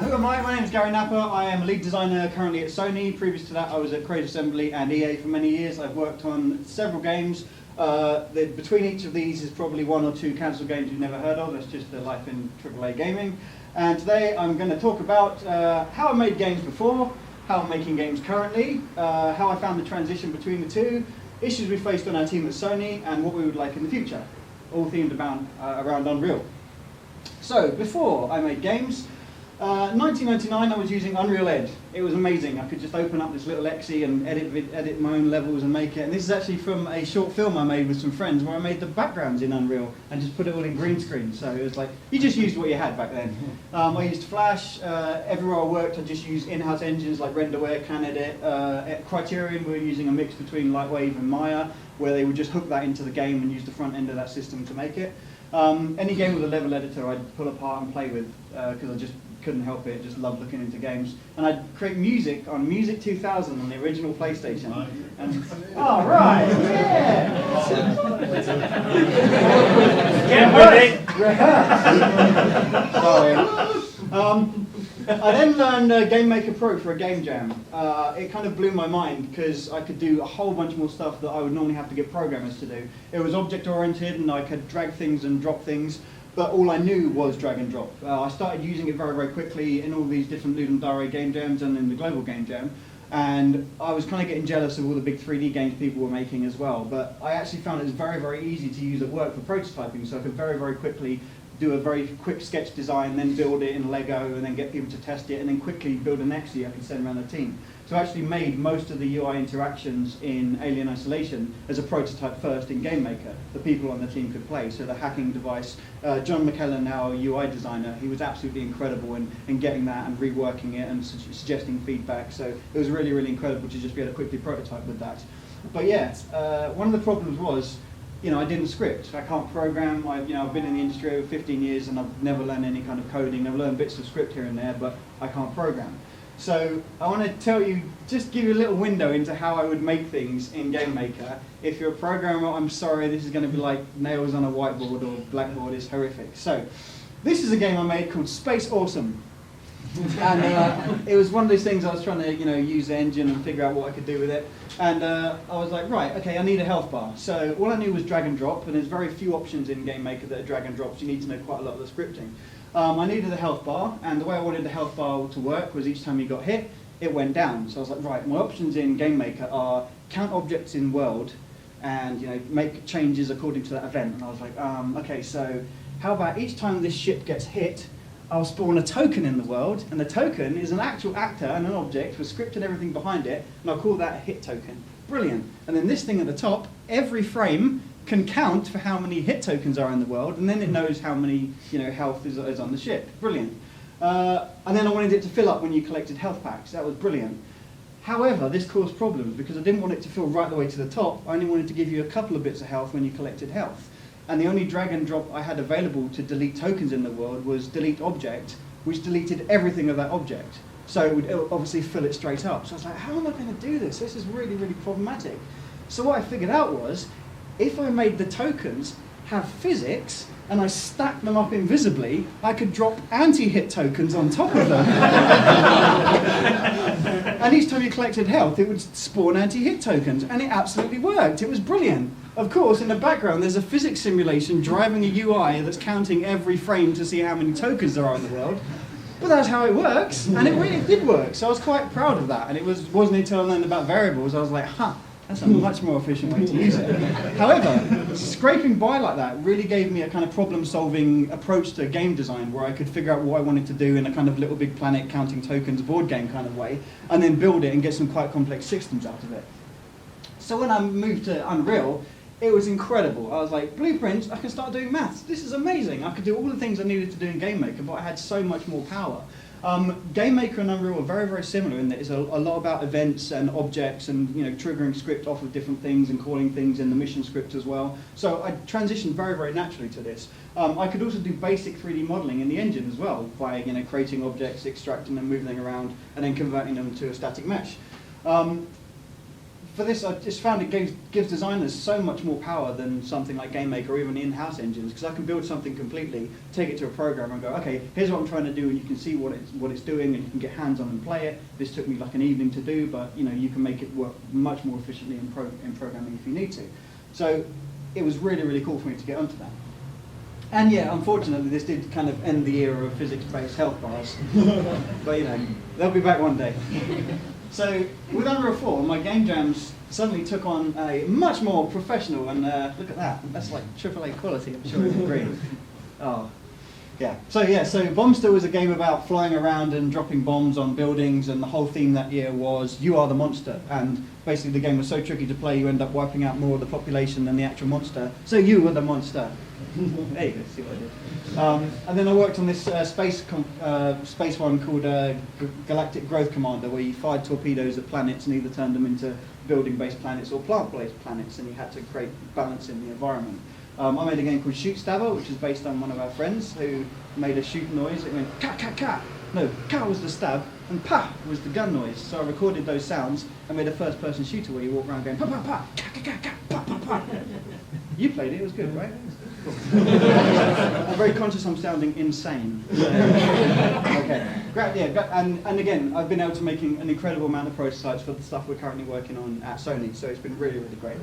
Who am I? My name is Gary Napper. I am a lead designer currently at Sony. Previous to that, I was at Creative Assembly and EA for many years. I've worked on several games. Between each of these is probably one or two cancelled games you've never heard of. That's just the life in AAA gaming. And today I'm going to talk about how I made games before, how I'm making games currently, how I found the transition between the two, issues we faced on our team at Sony, and what we would like in the future, all themed around Unreal. So, before I made games, 1999 I was using Unreal Ed. It was amazing. I could just open up this little XE and edit my own levels and make it. And this is actually from a short film I made with some friends where I made the backgrounds in Unreal and just put it all in green screen. So it was like, you just used what you had back then. I used Flash. Everywhere I worked I just used in-house engines like Renderware, CanEdit. At Criterion we were using a mix between Lightwave and Maya, where they would just hook that into the game and use the front end of that system to make it. Any game with a level editor I'd pull apart and play with because I just couldn't help it, just loved looking into games. And I'd create music on Music 2000 on the original PlayStation. And, oh, right, yeah! Get with it! Sorry. I then learned Game Maker Pro for a game jam. It kind of blew my mind because I could do a whole bunch more stuff that I would normally have to get programmers to do. It was object-oriented and I could drag things and drop things, but all I knew was drag and drop. I started using it very, very quickly in all these different Ludum Dare game jams and in the global game jam. And I was kind of getting jealous of all the big 3D games people were making as well. But I actually found it was very, very easy to use at work for prototyping, so I could very, very quickly do a very quick sketch design, then build it in Lego, and then get people to test it, and then quickly build an XE I could send around the team. So I actually made most of the UI interactions in Alien Isolation as a prototype first in Game Maker that people on the team could play. So the hacking device, John McKellen, our UI designer, he was absolutely incredible in getting that and reworking it and suggesting feedback. So it was really, really incredible to just be able to quickly prototype with that. But yeah, one of the problems was, I didn't script. I can't program. I've been in the industry over 15 years and I've never learned any kind of coding. I've learned bits of script here and there, but I can't program. So I want to tell you, just give you a little window into how I would make things in Game Maker. If you're a programmer, I'm sorry, this is going to be like nails on a whiteboard or blackboard. It's horrific. So this is a game I made called Space Awesome. And it was one of those things I was trying to use the engine and figure out what I could do with it. And I was like, right, okay, I need a health bar. So all I knew was drag and drop, and there's very few options in Game Maker that are drag and drops. You need to know quite a lot of the scripting. I needed a health bar, and the way I wanted the health bar to work was each time you got hit, it went down. So I was like, right, my options in Game Maker are count objects in world and make changes according to that event. And I was like, okay, so how about each time this ship gets hit, I'll spawn a token in the world, and the token is an actual actor and an object with script and everything behind it, and I'll call that a hit token. Brilliant. And then this thing at the top, every frame can count for how many hit tokens are in the world, and then it knows how many health is on the ship. Brilliant. And then I wanted it to fill up when you collected health packs. That was brilliant. However, this caused problems because I didn't want it to fill right the way to the top. I only wanted to give you a couple of bits of health when you collected health. And the only drag and drop I had available to delete tokens in the world was delete object, which deleted everything of that object. So it would obviously fill it straight up. So I was like, how am I going to do this? This is really, really problematic. So what I figured out was, if I made the tokens have physics and I stacked them up invisibly, I could drop anti-hit tokens on top of them. And each time you collected health, it would spawn anti-hit tokens. And it absolutely worked. It was brilliant. Of course, in the background, there's a physics simulation driving a UI that's counting every frame to see how many tokens there are in the world. But that's how it works, and it really did work. So I was quite proud of that. And it wasn't until I learned about variables, I was like, that's a much more efficient way to use it. However, scraping by like that really gave me a kind of problem-solving approach to game design where I could figure out what I wanted to do in a kind of Little Big Planet counting tokens board game kind of way, and then build it and get some quite complex systems out of it. So when I moved to Unreal, it was incredible. I was like, blueprints, I can start doing maths. This is amazing. I could do all the things I needed to do in Game Maker, but I had so much more power. Game Maker and Unreal are very, very similar in that it's a lot about events and objects and triggering script off of different things and calling things in the mission script as well. So I transitioned very, very naturally to this. I could also do basic 3D modeling in the engine as well by creating objects, extracting them, moving them around, and then converting them to a static mesh. for this, I just found it gives designers so much more power than something like GameMaker or even in-house engines, because I can build something completely, take it to a program and go, okay, here's what I'm trying to do, and you can see what it's doing, and you can get hands-on and play it. This took me like an evening to do, but you can make it work much more efficiently in programming if you need to. So it was really, really cool for me to get onto that. And yeah, unfortunately, this did kind of end the era of physics-based health bars, but they'll be back one day. So with Unreal 4, my game jams suddenly took on a much more professional, and look at that, that's like AAA quality, I'm sure you'll agree. Oh, yeah. So Bombster was a game about flying around and dropping bombs on buildings, and the whole theme that year was you are the monster, and basically the game was so tricky to play you end up wiping out more of the population than the actual monster, so you were the monster. There you go, see what I did. And then I worked on this space one called Galactic Growth Commander, where you fired torpedoes at planets and either turned them into building-based planets or plant-based planets, and you had to create balance in the environment. I made a game called Shoot Stabber, which is based on one of our friends who made a shoot noise. It went ka ka ka. No, ka was the stab, and pa was the gun noise. So I recorded those sounds and made a first-person shooter where you walk around going pa pa pa, ka ka ka ka, pa pa pa. You played it, it was good, right? Cool. I'm very conscious I'm sounding insane. Okay, great, yeah, and again, I've been able to make an incredible amount of prototypes for the stuff we're currently working on at Sony, so it's been really, really great.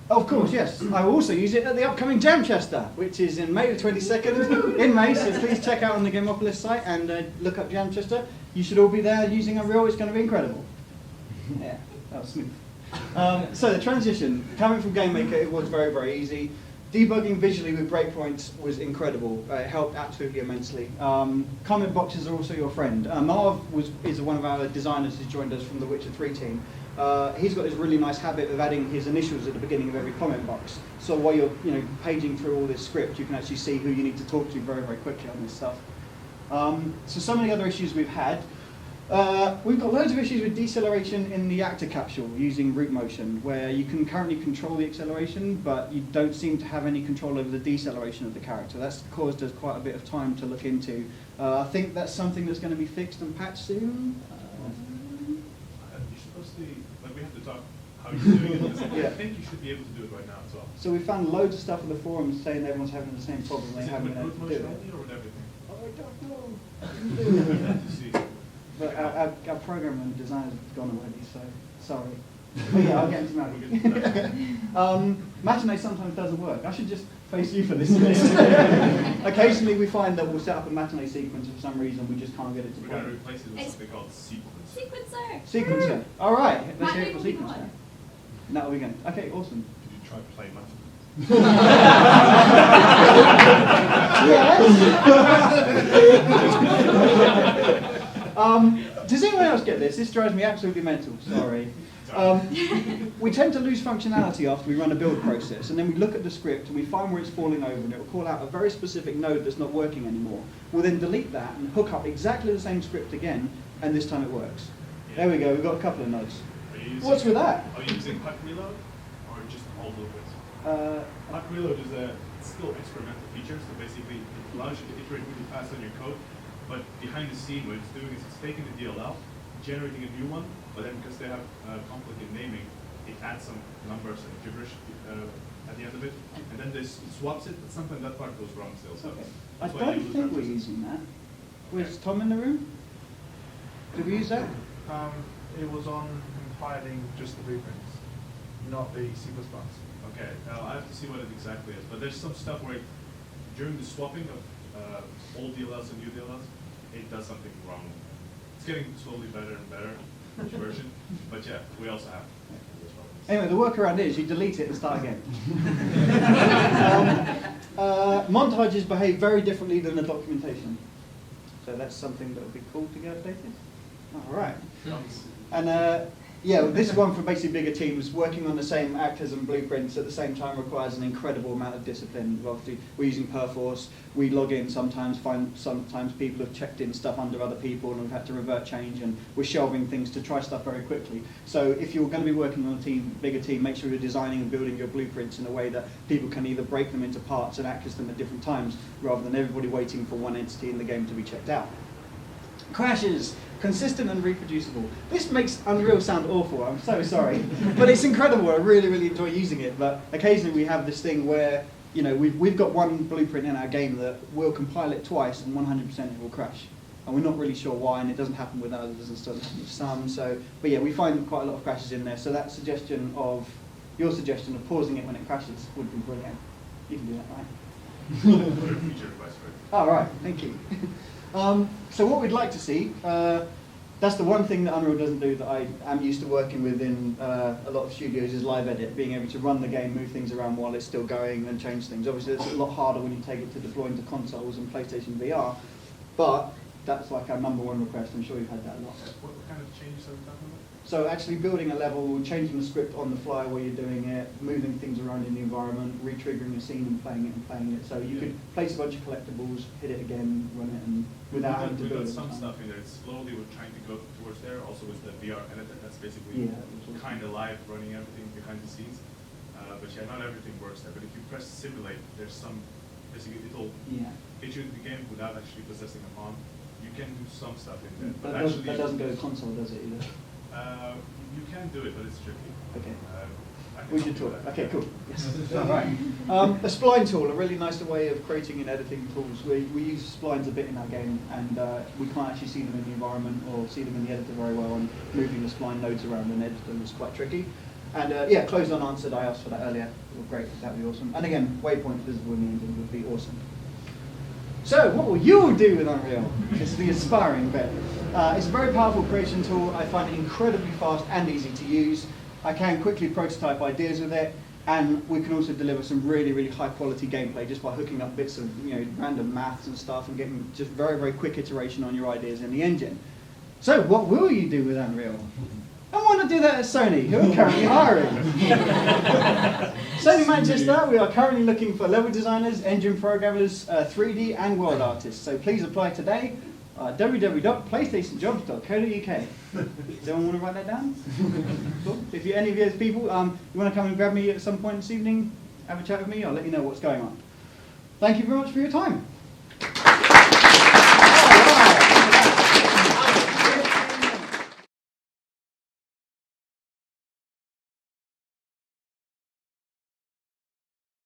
Of course, yes, I will also use it at the upcoming Jamchester, which is in May the 22nd, in May, so please check out on the Gameopolis site and look up Jamchester. You should all be there using Unreal, it's going to be incredible. Yeah, that was smooth. So the transition, coming from GameMaker, it was very, very easy. Debugging visually with breakpoints was incredible. It helped absolutely immensely. Comment boxes are also your friend. Marv is one of our designers who's joined us from the Witcher 3 team. He's got this really nice habit of adding his initials at the beginning of every comment box. So while you're paging through all this script, you can actually see who you need to talk to very, very quickly on this stuff. So some of the other issues we've had. We've got loads of issues with deceleration in the actor capsule using root motion, where you can currently control the acceleration, but you don't seem to have any control over the deceleration of the character. That's caused us quite a bit of time to look into. I think that's something that's going to be fixed and patched soon. You're supposed to, we have to talk how you're doing it. Yeah. I think you should be able to do it right now as well. So we found loads of stuff on the forums saying everyone's having the same problem. Is it with root motion only or with everything? I don't know. To see. But our programmer and designer's gone already, so sorry. But yeah, I'll get into that. Matinee sometimes doesn't work. I should just face you for this. Occasionally we find that we'll set up a matinee sequence and for some reason we just can't get it to play. We're going to replace it with something called sequence. Sequencer! Sequencer. All right, let's hear it for Matinee sequencer. Now we're going. Okay, awesome. Did you try to play much? Does anyone else get this? This drives me absolutely mental, sorry. We tend to lose functionality after we run a build process, and then we look at the script and we find where it's falling over, and it will call out a very specific node that's not working anymore. We'll then delete that and hook up exactly the same script again, and this time it works. Yeah. There we go, we've got a couple of nodes. What's with that? Are you using Puck Reload or just all blueprints? Puck Reload is a still experimental feature, so basically it allows you to iterate really fast on your code, but behind the scene what it's doing is it's taking the DLL, generating a new one, but then because they have conflict in naming, it adds some numbers and gibberish at the end of it, and then it swaps it, but sometimes that part goes wrong still. So okay. I don't think we're using that. Was Tom in the room? Did we use that? It was on compiling just the blueprints, not the C++. Okay, I have to see what it exactly is, but there's some stuff where during the swapping of old DLLs and new DLLs, it does something wrong. It's getting slowly better and better, each version, but yeah, we also have. Anyway, the workaround is you delete it and start again. Montages behave very differently than the documentation. So that's something that would be cool to get updated. All right. And yeah, this one for basically bigger teams, working on the same actors and blueprints at the same time requires an incredible amount of discipline. Obviously, we're using Perforce. We log in sometimes, sometimes people have checked in stuff under other people and we've had to revert change, and we're shelving things to try stuff very quickly. So if you're going to be working on a bigger team, make sure you're designing and building your blueprints in a way that people can either break them into parts and access them at different times, rather than everybody waiting for one entity in the game to be checked out. Crashes. Consistent and reproducible. This makes Unreal sound awful, I'm so sorry. But it's incredible, I really, really enjoy using it. But occasionally we have this thing where, you know, we've got one blueprint in our game that we'll compile it twice and 100% it will crash. And we're not really sure why, and it doesn't happen with others and it doesn't happen with some. So, but yeah, we find quite a lot of crashes in there. So that suggestion of, your suggestion of pausing it when it crashes would be brilliant. You can do that, right? Oh, right, thank you. So what we'd like to see, that's the one thing that Unreal doesn't do that I am used to working with in a lot of studios is live edit, being able to run the game, move things around while it's still going and change things. Obviously it's a lot harder when you take it to deploy into consoles and PlayStation VR, but that's like our #1 request. I'm sure you've had that a lot. What kind of changes are we talking about? So actually building a level, changing the script on the fly while you're doing it, moving things around in the environment, re-triggering a scene and playing it. So you could place a bunch of collectibles, hit it again, run it, and without having to build it. We've got some stuff in there. Slowly we're trying to go towards there. Also with the VR editor, that's basically kind of live, running everything behind the scenes. But yeah, not everything works there. But if you press simulate, there's some, basically it'll hit you in the game without actually possessing a palm. You can do some stuff in there. But actually, that doesn't go to console, does it either? You can do it, but it's tricky. Okay. We should talk. Okay, cool. Yes. All right. A spline tool, a really nice way of creating and editing tools. We use splines a bit in our game, and we can't actually see them in the environment or see them in the editor very well, and moving the spline nodes around and edit them is quite tricky. And yeah, closed unanswered, I asked for that earlier. Well, great, that would be awesome. And again, waypoint visible in the engine would be awesome. So, what will you do with Unreal? This is the aspiring bit. It's a very powerful creation tool. I find it incredibly fast and easy to use. I can quickly prototype ideas with it, and we can also deliver some really, really high quality gameplay just by hooking up bits of random maths and stuff and getting just very, very quick iteration on your ideas in the engine. So, what will you do with Unreal? I want to do that at Sony, who are currently hiring. Sony Manchester, we are currently looking for level designers, engine programmers, 3D and world artists. So please apply today at www.playstationjobs.co.uk. Does anyone want to write that down? Cool. If you're any of those people, you want to come and grab me at some point this evening, have a chat with me, I'll let you know what's going on. Thank you very much for your time.